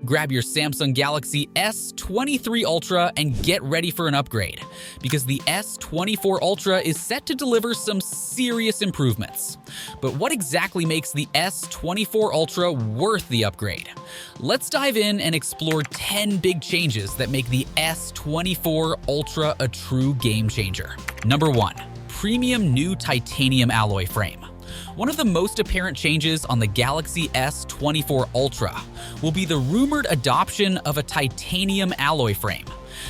Grab your Samsung Galaxy S23 Ultra and get ready for an upgrade, because the S24 Ultra is set to deliver some serious improvements. But what exactly makes the S24 Ultra worth the upgrade? Let's dive in and explore 10 big changes that make the S24 Ultra a true game changer. Number 1. Premium new titanium alloy frame. One of the most apparent changes on the Galaxy S24 Ultra will be the rumored adoption of a titanium alloy frame.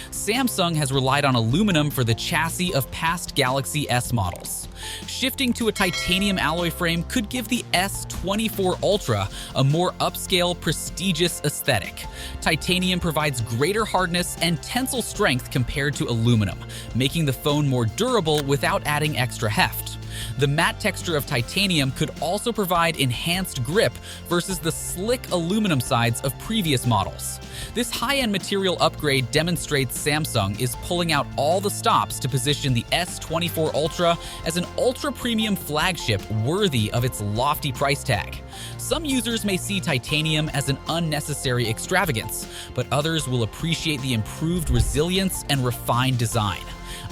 Samsung has relied on aluminum for the chassis of past Galaxy S models. Shifting to a titanium alloy frame could give the S24 Ultra a more upscale, prestigious aesthetic. Titanium provides greater hardness and tensile strength compared to aluminum, making the phone more durable without adding extra heft. The matte texture of titanium could also provide enhanced grip versus the slick aluminum sides of previous models. This high-end material upgrade demonstrates Samsung is pulling out all the stops to position the S24 Ultra as an ultra-premium flagship worthy of its lofty price tag. Some users may see titanium as an unnecessary extravagance, but others will appreciate the improved resilience and refined design.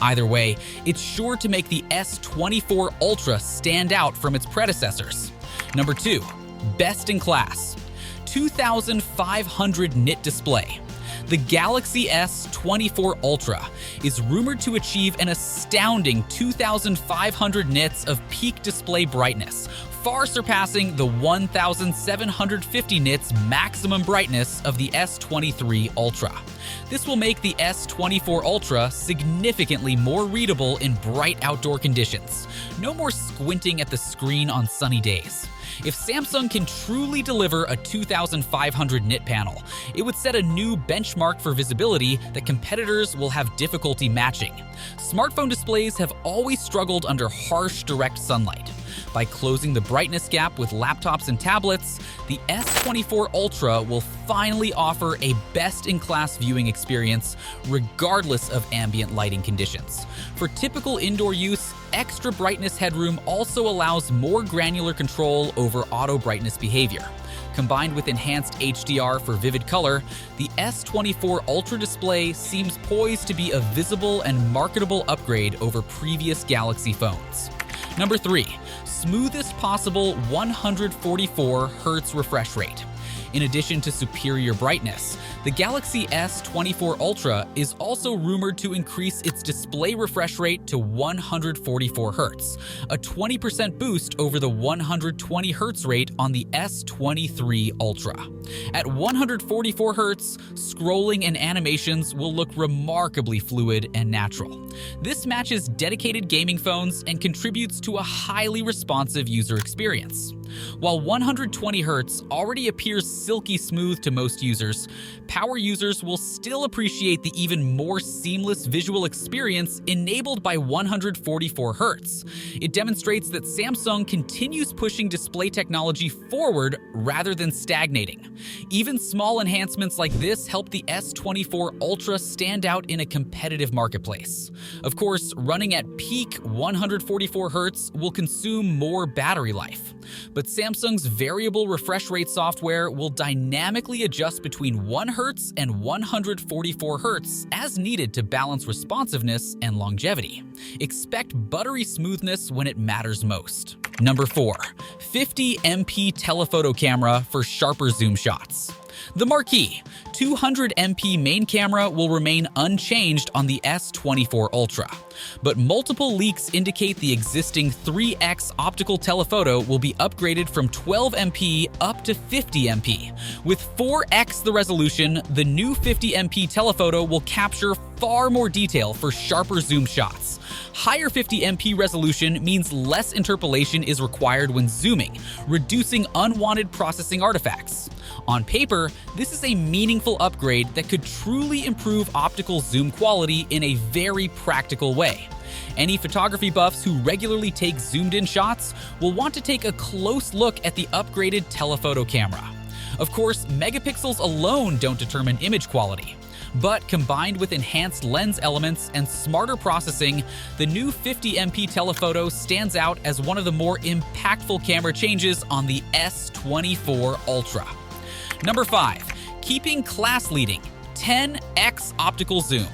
Either way, it's sure to make the S24 Ultra stand out from its predecessors. Number 2. Best in class. 2,500 nit display. The Galaxy S24 Ultra is rumored to achieve an astounding 2,500 nits of peak display brightness, far surpassing the 1,750 nits maximum brightness of the S23 Ultra. This will make the S24 Ultra significantly more readable in bright outdoor conditions. No more squinting at the screen on sunny days. If Samsung can truly deliver a 2,500 nit panel, it would set a new benchmark for visibility that competitors will have difficulty matching. Smartphone displays have always struggled under harsh direct sunlight. By closing the brightness gap with laptops and tablets, the S24 Ultra will finally offer a best-in-class viewing experience regardless of ambient lighting conditions. For typical indoor use, extra brightness headroom also allows more granular control over auto brightness behavior. Combined with enhanced HDR for vivid color, the S24 Ultra display seems poised to be a visible and marketable upgrade over previous Galaxy phones. Number 3. Smoothest possible 144 Hz refresh rate. In addition to superior brightness, the Galaxy S24 Ultra is also rumored to increase its display refresh rate to 144 Hz, a 20% boost over the 120 Hz rate on the S23 Ultra. At 144 Hz, scrolling and animations will look remarkably fluid and natural. This matches dedicated gaming phones and contributes to a highly responsive user experience. While 120 Hz already appears silky smooth to most users, power users will still appreciate the even more seamless visual experience enabled by 144 Hz. It demonstrates that Samsung continues pushing display technology forward rather than stagnating. Even small enhancements like this help the S24 Ultra stand out in a competitive marketplace. Of course, running at peak 144 Hz will consume more battery life. But Samsung's variable refresh rate software will dynamically adjust between 1 Hz and 144 Hz as needed to balance responsiveness and longevity. Expect buttery smoothness when it matters most. Number 4. 50MP telephoto camera for sharper zoom shots. The marquee 200MP main camera will remain unchanged on the S24 Ultra, but multiple leaks indicate the existing 3x optical telephoto will be upgraded from 12MP up to 50MP. With 4x the resolution, the new 50MP telephoto will capture far more detail for sharper zoom shots. Higher 50MP resolution means less interpolation is required when zooming, reducing unwanted processing artifacts. On paper, this is a meaningful upgrade that could truly improve optical zoom quality in a very practical way. Any photography buffs who regularly take zoomed-in shots will want to take a close look at the upgraded telephoto camera. Of course, megapixels alone don't determine image quality. But combined with enhanced lens elements and smarter processing, the new 50MP telephoto stands out as one of the more impactful camera changes on the S24 Ultra. Number 5. keeping class leading, 10x optical zoom.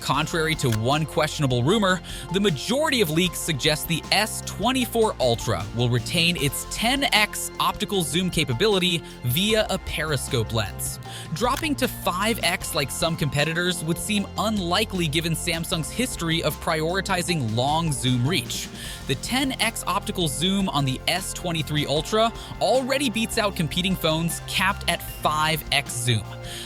Contrary to one questionable rumor, the majority of leaks suggest the S24 Ultra will retain its 10x optical zoom capability via a periscope lens. Dropping to 5x like some competitors would seem unlikely given Samsung's history of prioritizing long zoom reach. The 10x optical zoom on the S23 Ultra already beats out competing phones capped at 5x zoom.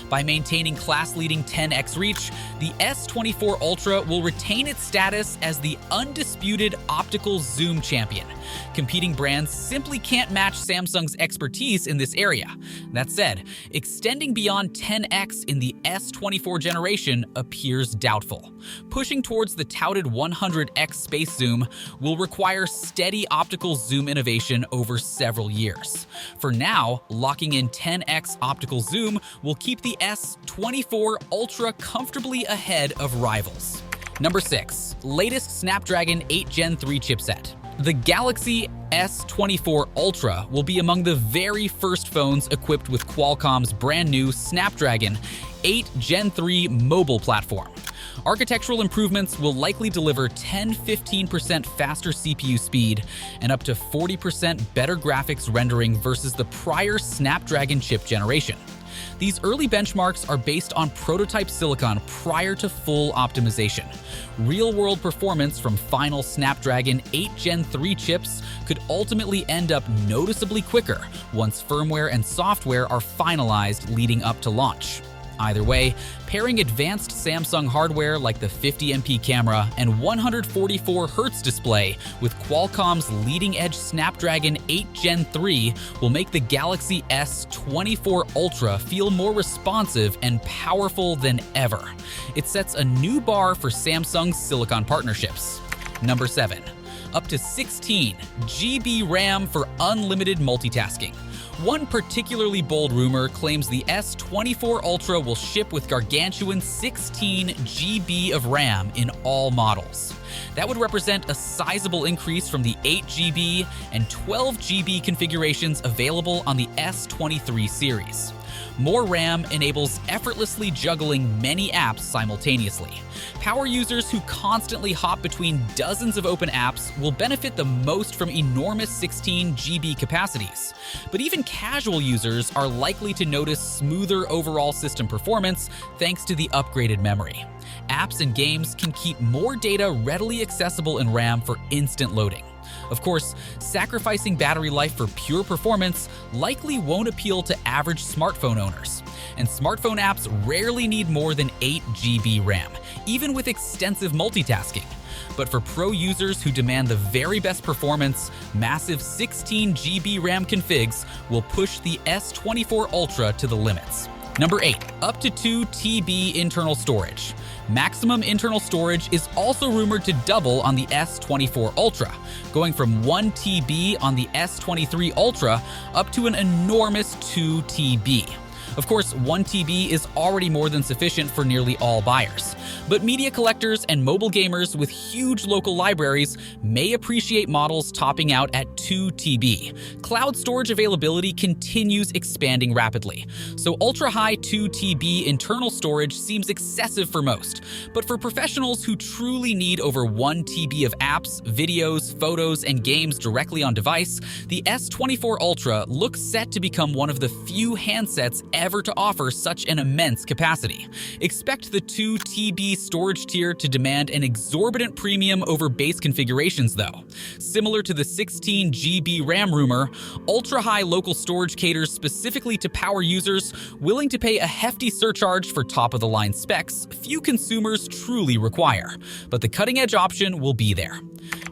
By maintaining class-leading 10x reach, the S24 Ultra will retain its status as the undisputed optical zoom champion. Competing brands simply can't match Samsung's expertise in this area. That said, extending beyond 10x in the S24 generation appears doubtful. Pushing towards the touted 100x space zoom will require steady optical zoom innovation over several years. For now, locking in 10x optical zoom will keep the S24 Ultra comfortably ahead of rivals. Number 6. Latest Snapdragon 8 Gen 3 chipset. The Galaxy S24 Ultra will be among the very first phones equipped with Qualcomm's brand new Snapdragon 8 Gen 3 mobile platform. Architectural improvements will likely deliver 10–15% faster CPU speed and up to 40% better graphics rendering versus the prior Snapdragon chip generation. These early benchmarks are based on prototype silicon prior to full optimization. Real-world performance from final Snapdragon 8 Gen 3 chips could ultimately end up noticeably quicker once firmware and software are finalized leading up to launch. Either way, pairing advanced Samsung hardware like the 50MP camera and 144Hz display with Qualcomm's leading-edge Snapdragon 8 Gen 3 will make the Galaxy S24 Ultra feel more responsive and powerful than ever. It sets a new bar for Samsung's silicon partnerships. Number 7. Up to 16 GB RAM for unlimited multitasking. One particularly bold rumor claims the S24 Ultra will ship with gargantuan 16 GB of RAM in all models. That would represent a sizable increase from the 8 GB and 12 GB configurations available on the S23 series. More RAM enables effortlessly juggling many apps simultaneously. Power users who constantly hop between dozens of open apps will benefit the most from enormous 16 GB capacities. But even casual users are likely to notice smoother overall system performance thanks to the upgraded memory. Apps and games can keep more data readily accessible in RAM for instant loading. Of course, sacrificing battery life for pure performance likely won't appeal to average smartphone owners. And smartphone apps rarely need more than 8 GB RAM, even with extensive multitasking. But for pro users who demand the very best performance, massive 16 GB RAM configs will push the S24 Ultra to the limits. Number 8. Up to 2 TB internal storage. Maximum internal storage is also rumored to double on the S24 Ultra, going from 1 TB on the S23 Ultra up to an enormous 2 TB. Of course, 1 TB is already more than sufficient for nearly all buyers. But media collectors and mobile gamers with huge local libraries may appreciate models topping out at 2 TB. Cloud storage availability continues expanding rapidly, so ultra-high 2 TB internal storage seems excessive for most. But for professionals who truly need over 1 TB of apps, videos, photos, and games directly on device, the S24 Ultra looks set to become one of the few handsets ever to offer such an immense capacity. Expect the 2 TB storage tier to demand an exorbitant premium over base configurations though. Similar to the 16 GB RAM rumor, ultra-high local storage caters specifically to power users willing to pay a hefty surcharge for top-of-the-line specs few consumers truly require, but the cutting-edge option will be there.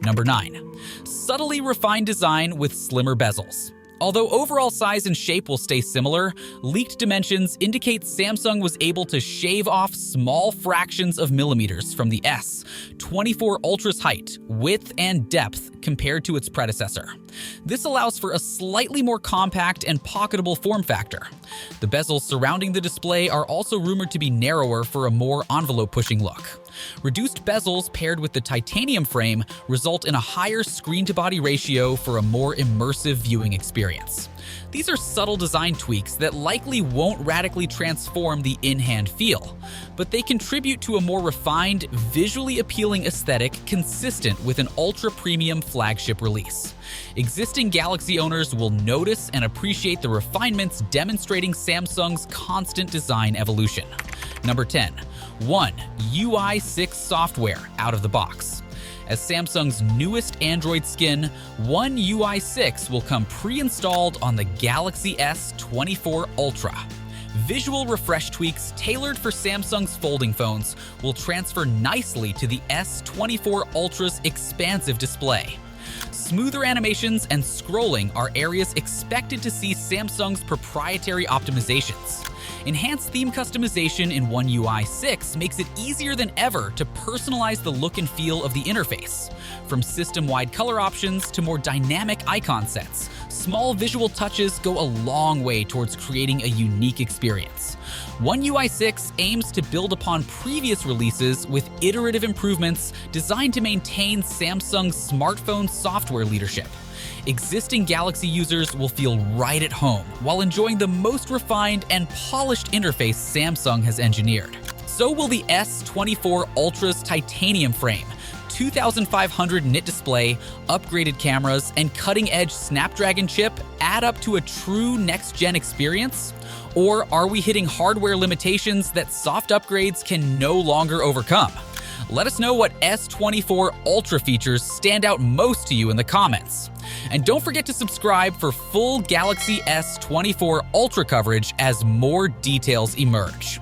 Number 9. Subtly refined design with slimmer bezels. Although overall size and shape will stay similar, leaked dimensions indicate Samsung was able to shave off small fractions of millimeters from the S24 Ultra's height, width, and depth compared to its predecessor. This allows for a slightly more compact and pocketable form factor. The bezels surrounding the display are also rumored to be narrower for a more envelope-pushing look. Reduced bezels paired with the titanium frame result in a higher screen-to-body ratio for a more immersive viewing experience. These are subtle design tweaks that likely won't radically transform the in-hand feel, but they contribute to a more refined, visually appealing aesthetic consistent with an ultra-premium flagship release. Existing Galaxy owners will notice and appreciate the refinements demonstrating Samsung's constant design evolution. Number 10. One UI 6 software out of the box. As Samsung's newest Android skin, One UI 6 will come pre-installed on the Galaxy S24 Ultra. Visual refresh tweaks tailored for Samsung's folding phones will transfer nicely to the S24 Ultra's expansive display. Smoother animations and scrolling are areas expected to see Samsung's proprietary optimizations. Enhanced theme customization in One UI 6 makes it easier than ever to personalize the look and feel of the interface. From system-wide color options to more dynamic icon sets, small visual touches go a long way towards creating a unique experience. One UI 6 aims to build upon previous releases with iterative improvements designed to maintain Samsung's smartphone software leadership. Existing Galaxy users will feel right at home while enjoying the most refined and polished interface Samsung has engineered. So will the S24 Ultra's titanium frame, 2,500 nit display, upgraded cameras, and cutting-edge Snapdragon chip add up to a true next-gen experience? Or are we hitting hardware limitations that soft upgrades can no longer overcome? Let us know what S24 Ultra features stand out most to you in the comments. And don't forget to subscribe for full Galaxy S24 Ultra coverage as more details emerge.